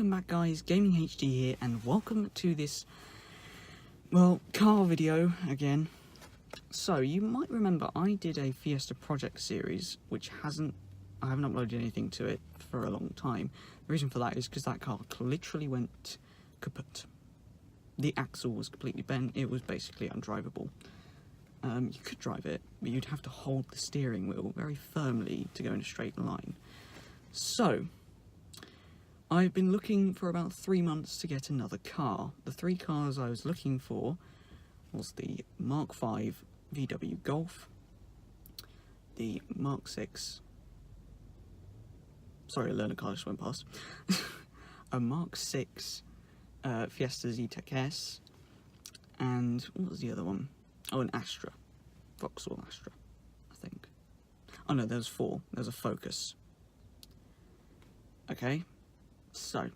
Welcome back guys, GamingHD here, and welcome to this, well, car video again. So, you might remember I did a Fiesta project series, which I haven't uploaded anything to it for a long time. The reason for that is because that car literally went kaput. The axle was completely bent, it was basically undrivable. You could drive it, but you'd have to hold the steering wheel very firmly to go in a straight line. So, I've been looking for about 3 months to get another car. The three cars I was looking for was the Mark V VW Golf, the Mark 6, sorry, a learner car just went past, a Mark 6 Fiesta Zetec S, and what was the other one? Oh, an Astra, Vauxhall Astra, I think. Oh no, there's 4, there's a Focus. Okay. So,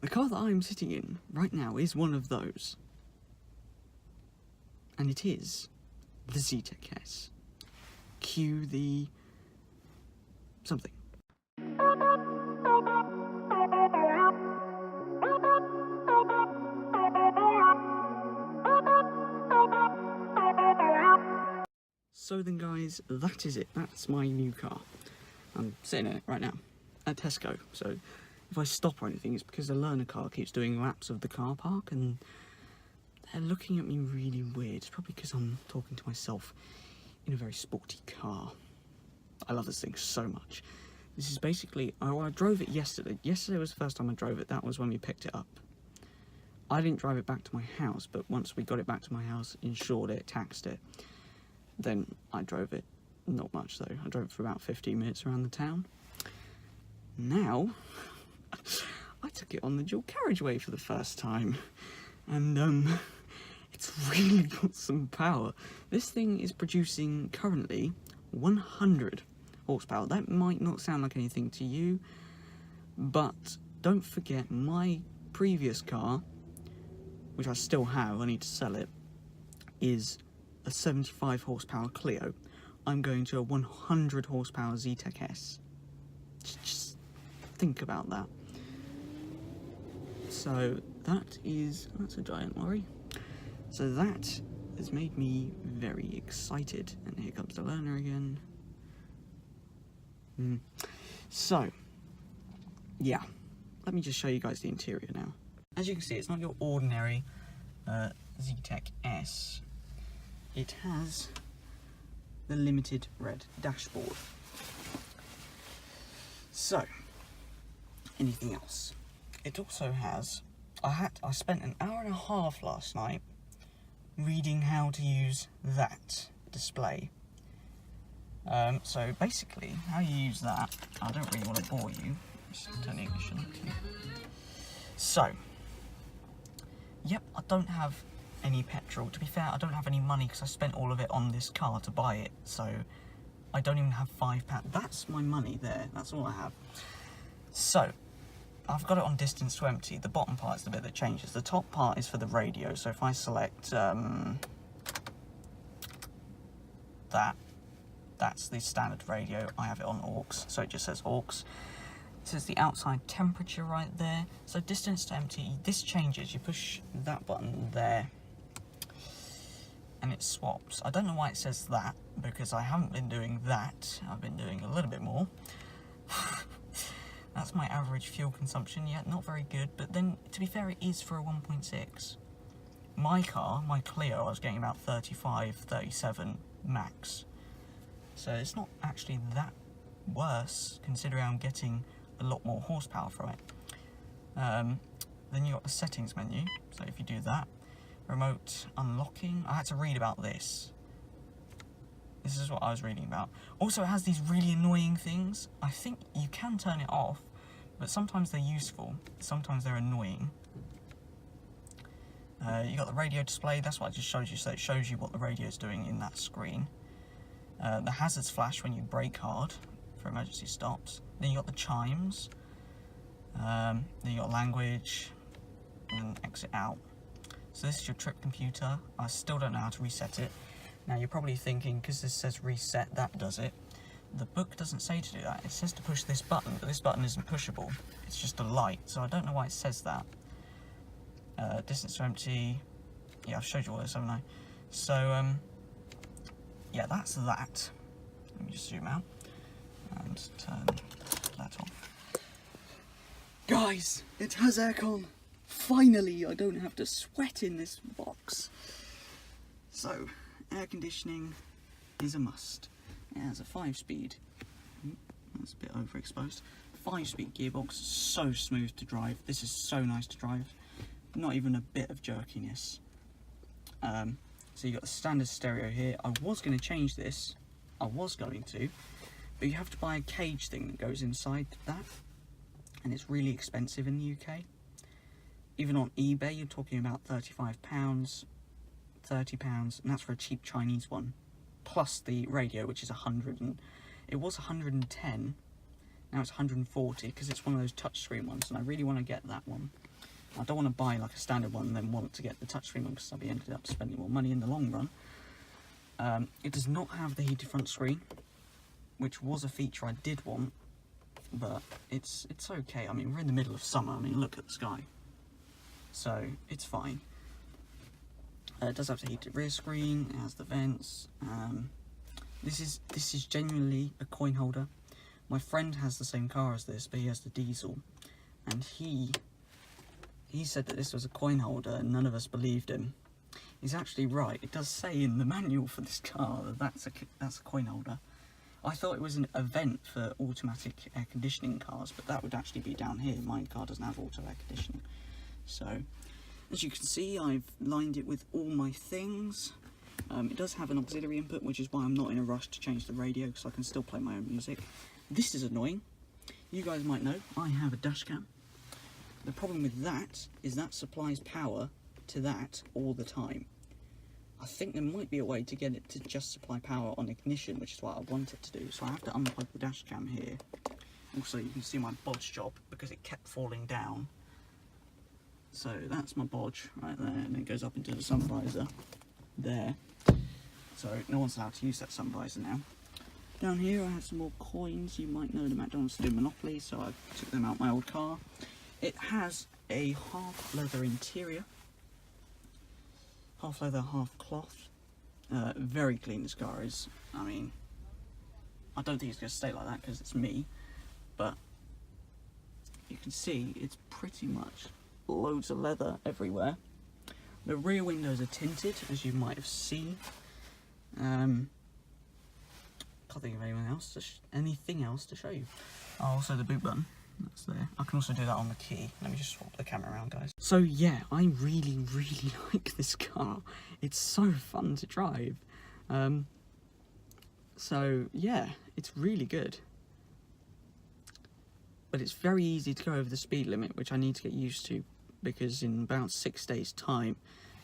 the car that I'm sitting in right now is one of those. And it is the Zetec S. Cue the something. So then guys, that is it. That's my new car. I'm sitting in it right now. At Tesco, so if I stop or anything, it's because the learner car keeps doing laps of the car park and they're looking at me really weird. It's probably because I'm talking to myself in a very sporty car. I love this thing so much. This is basically, I drove it yesterday. Yesterday was the first time I drove it. That was when we picked it up. I didn't drive it back to my house, but once we got it back to my house, insured it, taxed it, then I drove it. Not much though. I drove it for about 15 minutes around the town. Now, I took it on the dual carriageway for the first time, and it's really got some power. This thing is producing currently 100 horsepower. That might not sound like anything to you, but don't forget my previous car, which I still have, I need to sell it, is a 75 horsepower Clio. I'm going to a 100 horsepower Zetec S. Just think about that. So that's a giant lorry. So that has made me very excited. And here comes the learner again. So, yeah. Let me just show you guys the interior now. As you can see, it's not your ordinary Zetec S. It has the limited red dashboard. So, anything else? It also has, I spent an hour and a half last night reading how to use that display. So basically, how you use that, I don't really want to bore you, just turn the ignition on. So, yep, I don't have any petrol. To be fair, I don't have any money because I spent all of it on this car to buy it, so I don't even have £5. That's my money there, that's all I have. So, I've got it on distance to empty. The bottom part is the bit that changes. The top part is for the radio, so if I select that's the standard radio. I have it on aux, so it just says aux. It says the outside temperature right there. So distance to empty, this changes. You push that button there, and it swaps. I don't know why it says that, because I haven't been doing that. I've been doing a little bit more. That's my average fuel consumption, yeah, not very good, but then, to be fair, it is for a 1.6. My car, my Clio, I was getting about 35, 37 max. So it's not actually that worse, considering I'm getting a lot more horsepower from it. Then you've got the settings menu, so if you do that, remote unlocking, I had to read about this. This is what I was reading about. Also, it has these really annoying things. I think you can turn it off, but sometimes they're useful, sometimes they're annoying. You got the radio display, that's what I just showed you, so it shows you what the radio is doing in that screen. The hazards flash when you brake hard for emergency stops. Then you got the chimes. Then you got language, and exit out. So this is your trip computer. I still don't know how to reset it. Now you're probably thinking, because this says reset, that does it. the book doesn't say to do that. It says to push this button, but this button isn't pushable. It's just a light, so I don't know why it says that. Distance to empty. Yeah, I've showed you all this, haven't I? So, yeah, that's that. Let me just zoom out and turn that off. Guys, it has aircon. Finally, I don't have to sweat in this box. So, air conditioning is a must. It has a 5-speed. That's a bit overexposed. 5-speed gearbox, so smooth to drive. This is so nice to drive. Not even a bit of jerkiness. So you've got the standard stereo here. I was going to change this. I was going to. But you have to buy a cage thing that goes inside that. And it's really expensive in the UK. Even on eBay, you're talking about £35, £30, and that's for a cheap Chinese one. Plus the radio, which is 100, and it was 110. Now it's 140 because it's one of those touchscreen ones, and I really want to get that one. I don't want to buy like a standard one and then want to get the touchscreen one because I'll be ended up spending more money in the long run. It does not have the heated front screen, which was a feature I did want, but it's okay. I mean, we're in the middle of summer. I mean, look at the sky. So it's fine. It does have the heated rear screen. It has the vents. This is genuinely a coin holder. My friend has the same car as this, but he has the diesel, and he said that this was a coin holder, and none of us believed him. He's actually right. It does say in the manual for this car that that's a coin holder. I thought it was an event for automatic air conditioning cars, but that would actually be down here. My car doesn't have auto air conditioning. So, as you can see, I've lined it with all my things. It does have an auxiliary input, which is why I'm not in a rush to change the radio, because I can still play my own music. This is annoying. You guys might know, I have a dash cam. The problem with that is that supplies power to that all the time. I think there might be a way to get it to just supply power on ignition, which is what I want it to do. So I have to unplug the dash cam here. Also, you can see my bodge job because it kept falling down. So that's my bodge right there, and it goes up into the sun visor there. So no one's allowed to use that sun visor now. Down here I have some more coins. You might know the McDonald's do Monopoly, so I took them out my old car. It has a half leather interior. Half leather, half cloth. Very clean this car is. I mean, I don't think it's going to stay like that because it's me, but you can see it's pretty much loads of leather everywhere. The rear windows are tinted, as you might have seen. Can't think of anything else to show you. Oh, also the boot button, that's there. I can also do that on the key. Let me just swap the camera around, guys. So yeah, I really like this car. It's so fun to drive. So yeah, it's really good. But it's very easy to go over the speed limit, which I need to get used to, because in about 6 days' time,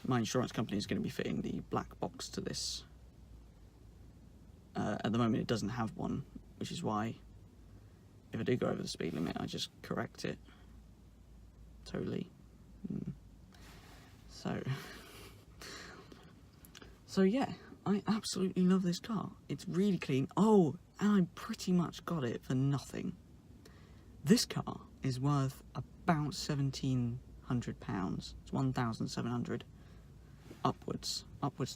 my insurance company is going to be fitting the black box to this. At the moment it doesn't have one, which is why if I do go over the speed limit, I just correct it totally. So yeah, I absolutely love this car. It's really clean. Oh, and I pretty much got it for nothing. This car is worth about £1,700. It's 1,700 upwards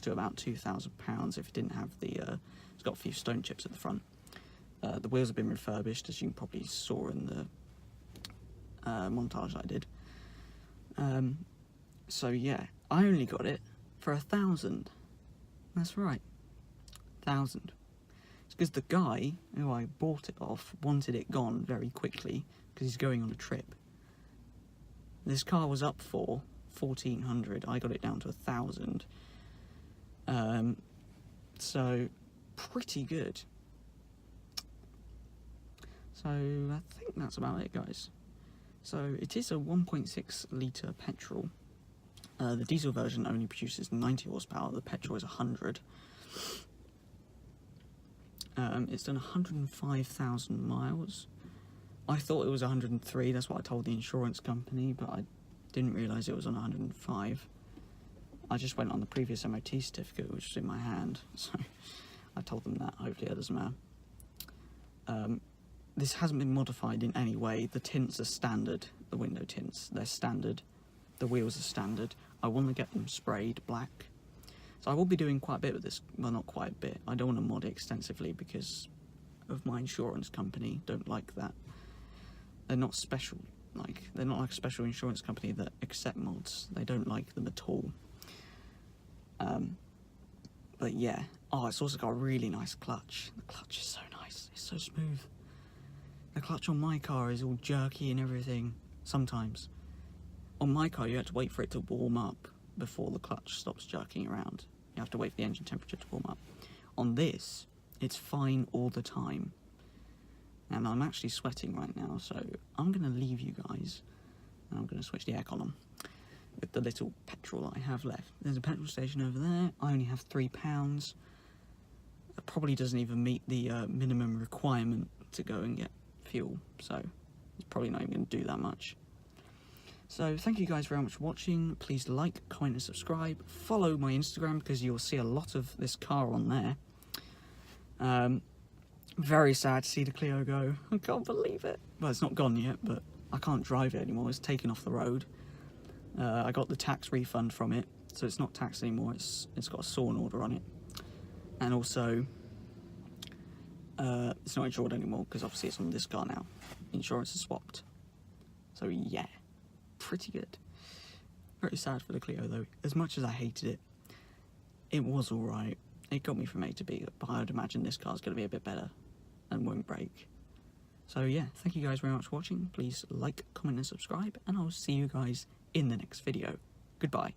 to about £2,000 if it didn't have the it's got a few stone chips at the front. The wheels have been refurbished, as you probably saw in the montage that I did. So yeah, I only got it for £1,000. That's right, 1,000. It's because the guy who I bought it off wanted it gone very quickly because he's going on a trip. This car was up for 1,400. I got it down to 1,000. So pretty good. So I think that's about it, guys. So it is a 1.6 litre petrol. The diesel version only produces 90 horsepower. The petrol is 100. It's done 105,000 miles. I thought it was 103. That's what I told the insurance company, but I didn't realise it was on 105. I just went on the previous MOT certificate, which was in my hand, so I told them that. Hopefully that doesn't matter. This hasn't been modified in any way. The tints are standard, the window tints, they're standard. The wheels are standard. I want to get them sprayed black. So I will be doing quite a bit with this, well not quite a bit, I don't want to mod it extensively because of my insurance company, don't like that. They're not special, they're not like a special insurance company that accept mods, they don't like them at all. But yeah, oh, it's also got a really nice clutch. The clutch is so nice, it's so smooth. The clutch on my car is all jerky and everything, sometimes. On my car, you have to wait for it to warm up before the clutch stops jerking around. You have to wait for the engine temperature to warm up. On this, it's fine all the time. And I'm actually sweating right now, so I'm going to leave you guys. And I'm going to switch the aircon on with the little petrol I have left. There's a petrol station over there. I only have £3. It probably doesn't even meet the minimum requirement to go and get fuel, so it's probably not even going to do that much. So thank you guys very much for watching. Please like, comment and subscribe. Follow my Instagram because you'll see a lot of this car on there. Very sad to see the Clio go. I can't believe it. Well, it's not gone yet, but I can't drive it anymore. It's taken off the road. I got the tax refund from it, so it's not taxed anymore. It's got a sawn order on it. And also, it's not insured anymore because obviously it's on this car now. Insurance is swapped. So yeah, pretty good. Very sad for the Clio though. As much as I hated it, it was alright. It got me from A to B, but I would imagine this car's going to be a bit better and won't break. So yeah, thank you guys very much for watching. Please like, comment and subscribe, and I'll see you guys in the next video. Goodbye.